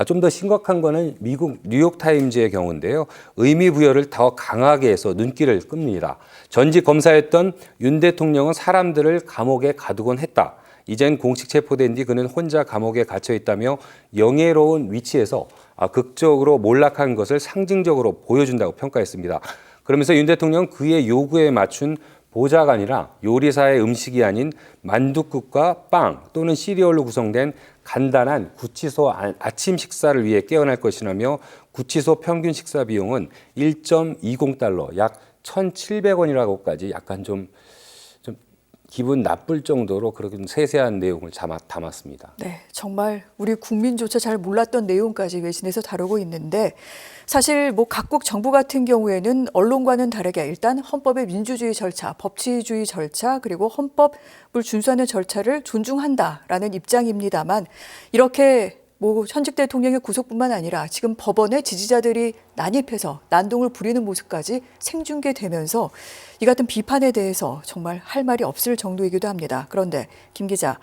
좀 더 심각한 거는 미국 뉴욕타임즈의 경우인데요. 의미 부여를 더 강하게 해서 눈길을 끕니다. 전직 검사였던 윤 대통령은 사람들을 감옥에 가두곤 했다. 이젠 공식 체포된 뒤 그는 혼자 감옥에 갇혀 있다며 영예로운 위치에서 극적으로 몰락한 것을 상징적으로 보여준다고 평가했습니다. 그러면서 윤 대통령은 그의 요구에 맞춘 보좌관이라 요리사의 음식이 아닌 만둣국과 빵 또는 시리얼로 구성된 간단한 구치소 아침 식사를 위해 깨어날 것이라며 구치소 평균 식사 비용은 1.20달러, 약 1,700원이라고까지 약간 좀 기분 나쁠 정도로 그런 세세한 내용을 담았습니다. 네, 정말 우리 국민조차 잘 몰랐던 내용까지 외신에서 다루고 있는데 사실 뭐 각국 정부 같은 경우에는 언론과는 다르게 일단 헌법의 민주주의 절차, 법치주의 절차 그리고 헌법을 준수하는 절차를 존중한다라는 입장입니다만 이렇게 뭐 현직 대통령의 구속뿐만 아니라 지금 법원에 지지자들이 난입해서 난동을 부리는 모습까지 생중계되면서 이 같은 비판에 대해서 정말 할 말이 없을 정도이기도 합니다. 그런데 김 기자,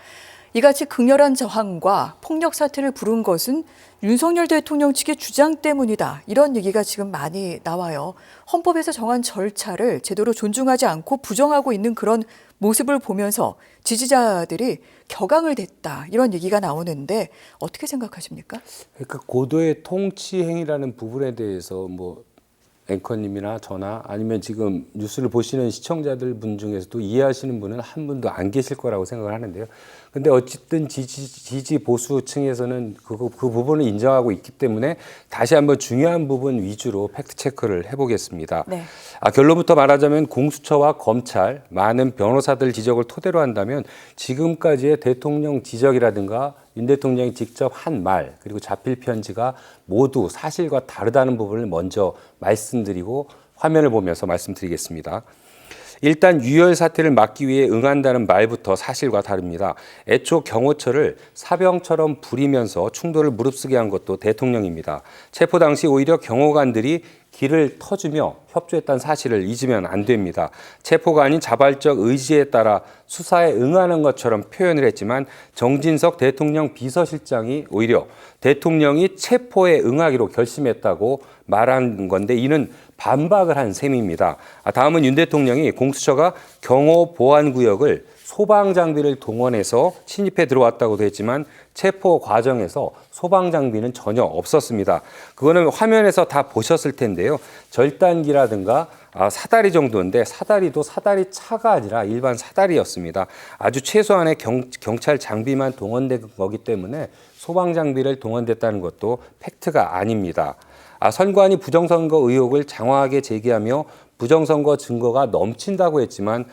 이같이 극렬한 저항과 폭력 사태를 부른 것은 윤석열 대통령 측의 주장 때문이다. 이런 얘기가 지금 많이 나와요. 헌법에서 정한 절차를 제대로 존중하지 않고 부정하고 있는 그런 모습을 보면서 지지자들이 격앙을 냈다. 이런 얘기가 나오는데 어떻게 생각하십니까? 그러니까 고도의 통치 행위라는 부분에 대해서 뭐 앵커님이나 저나 아니면 지금 뉴스를 보시는 시청자들 분 중에서도 이해하시는 분은 한 분도 안 계실 거라고 생각을 하는데요. 근데 어쨌든 지지 보수층에서는 그 부분을 인정하고 있기 때문에 다시 한번 중요한 부분 위주로 팩트 체크를 해보겠습니다. 네. 결론부터 말하자면 공수처와 검찰, 많은 변호사들 지적을 토대로 한다면 지금까지의 대통령 지적이라든가 윤 대통령이 직접 한 말 그리고 자필 편지가 모두 사실과 다르다는 부분을 먼저 말씀드리고 화면을 보면서 말씀드리겠습니다. 일단 유혈 사태를 막기 위해 응한다는 말부터 사실과 다릅니다. 애초 경호처를 사병처럼 부리면서 충돌을 무릅쓰게 한 것도 대통령입니다. 체포 당시 오히려 경호관들이 길을 터주며 협조했다는 사실을 잊으면 안 됩니다. 체포가 아닌 자발적 의지에 따라 수사에 응하는 것처럼 표현을 했지만 정진석 대통령 비서실장이 오히려 대통령이 체포에 응하기로 결심했다고 말한 건데 이는 반박을 한 셈입니다. 다음은 윤 대통령이 공수처가 경호 보안구역을 소방장비를 동원해서 침입해 들어왔다고도 했지만 체포 과정에서 소방장비는 전혀 없었습니다. 그거는 화면에서 다 보셨을 텐데요. 절단기라든가 사다리 정도인데 사다리도 사다리 차가 아니라 일반 사다리였습니다. 아주 최소한의 경찰 장비만 동원된 거기 때문에 소방장비를 동원됐다는 것도 팩트가 아닙니다. 선관위 부정선거 의혹을 장황하게 제기하며 부정선거 증거가 넘친다고 했지만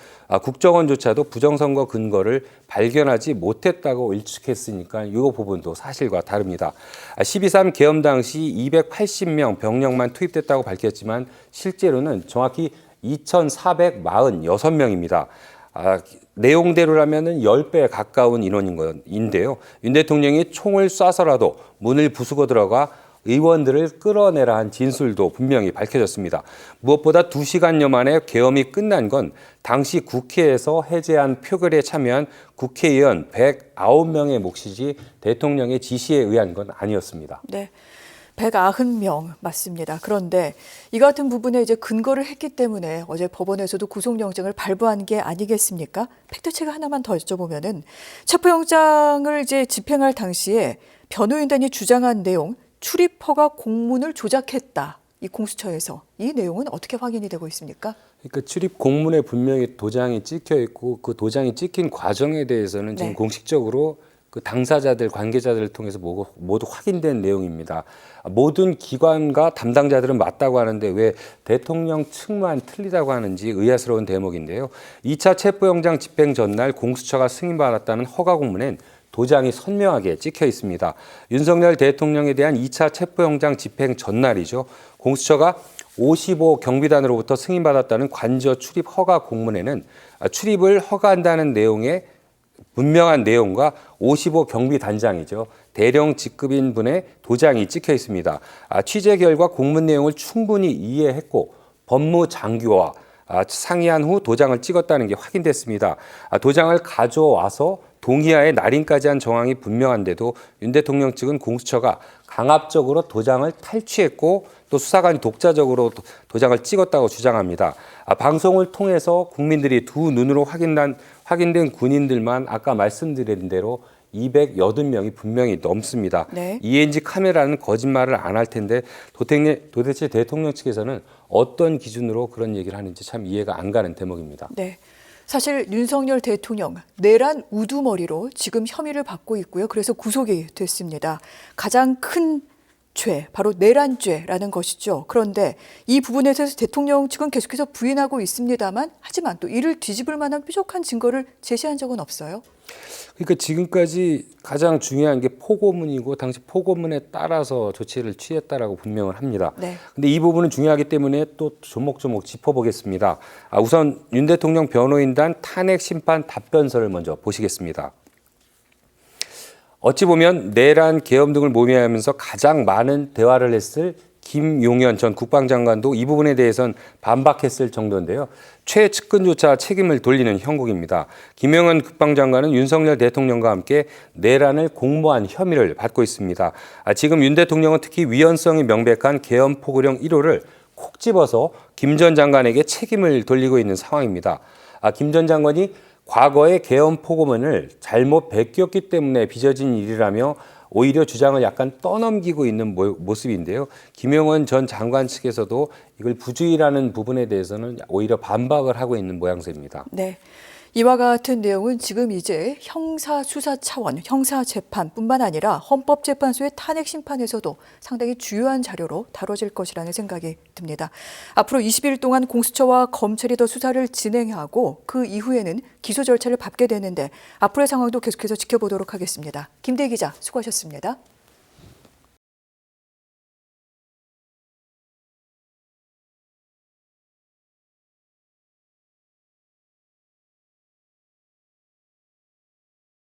국정원조차도 부정선거 근거를 발견하지 못했다고 일축했으니까 이 부분도 사실과 다릅니다. 12.3 계엄 당시 280명 병력만 투입됐다고 밝혔지만 실제로는 정확히 2,446명입니다. 내용대로라면 10배에 가까운 인원인데요. 윤 대통령이 총을 쏴서라도 문을 부수고 들어가 의원들을 끌어내라 한 진술도 분명히 밝혀졌습니다. 무엇보다 2시간여 만에 계엄이 끝난 건 당시 국회에서 해제한 표결에 참여한 국회의원 109명의 몫이지 대통령의 지시에 의한 건 아니었습니다. 네. 190명 맞습니다. 그런데 이 같은 부분에 이제 근거를 했기 때문에 어제 법원에서도 구속영장을 발부한 게 아니겠습니까? 팩트체크 하나만 더 여쭤보면은 체포영장을 이제 집행할 당시에 변호인단이 주장한 내용 출입허가 공문을 조작했다. 이 공수처에서 이 내용은 어떻게 확인이 되고 있습니까? 그러니까 출입 공문에 분명히 도장이 찍혀 있고 그 도장이 찍힌 과정에 대해서는 지금 공식적으로 그 당사자들, 관계자들을 통해서 모두 확인된 내용입니다. 모든 기관과 담당자들은 맞다고 하는데 왜 대통령 측만 틀리다고 하는지 의아스러운 대목인데요. 2차 체포영장 집행 전날 공수처가 승인받았다는 허가 공문엔 도장이 선명하게 찍혀 있습니다. 윤석열 대통령에 대한 2차 체포영장 집행 전날이죠. 공수처가 55 경비단으로부터 승인받았다는 관저 출입 허가 공문에는 출입을 허가한다는 내용의 분명한 내용과 55 경비단장이죠. 대령 직급인 분의 도장이 찍혀 있습니다. 취재 결과 공문 내용을 충분히 이해했고 법무장교와 상의한 후 도장을 찍었다는 게 확인됐습니다. 도장을 가져와서 동의하에 날인까지 한 정황이 분명한데도 윤 대통령 측은 공수처가 강압적으로 도장을 탈취했고 또 수사관이 독자적으로 도장을 찍었다고 주장합니다. 방송을 통해서 국민들이 두 눈으로 확인된 군인들만 아까 말씀드린 대로 280명이 분명히 넘습니다. 네. ENG 카메라는 거짓말을 안 할 텐데 도대체 대통령 측에서는 어떤 기준으로 그런 얘기를 하는지 참 이해가 안 가는 대목입니다. 네. 사실 윤석열 대통령 내란 우두머리로 지금 혐의를 받고 있고요. 그래서 구속이 됐습니다. 가장 큰 죄, 바로 내란죄라는 것이죠. 그런데 이 부분에 대해서 대통령 측은 계속해서 부인하고 있습니다만 하지만 또 이를 뒤집을 만한 뾰족한 증거를 제시한 적은 없어요. 그러니까 지금까지 가장 중요한 게 포고문이고 당시 포고문에 따라서 조치를 취했다라고 분명을 합니다. 네. 근데 이 부분은 중요하기 때문에 또 조목조목 짚어보겠습니다. 우선 윤 대통령 변호인단 탄핵 심판 답변서를 먼저 보시겠습니다. 어찌 보면 내란 계엄 등을 모면하면서 가장 많은 대화를 했을 김용현 전 국방장관도 이 부분에 대해서는 반박했을 정도인데요. 최측근조차 책임을 돌리는 형국입니다. 김용현 국방장관은 윤석열 대통령과 함께 내란을 공모한 혐의를 받고 있습니다. 지금 윤 대통령은 특히 위헌성이 명백한 계엄 포고령 1호를 콕 집어서 김 전 장관에게 책임을 돌리고 있는 상황입니다. 김 전 장관이 과거의 계엄 포고문을 잘못 베꼈기 때문에 빚어진 일이라며 오히려 주장을 약간 떠넘기고 있는 모습인데요. 김용원 전 장관 측에서도 이걸 부주의라는 부분에 대해서는 오히려 반박을 하고 있는 모양새입니다. 네. 이와 같은 내용은 지금 이제 형사수사 차원, 형사재판뿐만 아니라 헌법재판소의 탄핵 심판에서도 상당히 주요한 자료로 다뤄질 것이라는 생각이 듭니다. 앞으로 20일 동안 공수처와 검찰이 더 수사를 진행하고 그 이후에는 기소 절차를 밟게 되는데 앞으로의 상황도 계속해서 지켜보도록 하겠습니다. 김대희 기자 수고하셨습니다.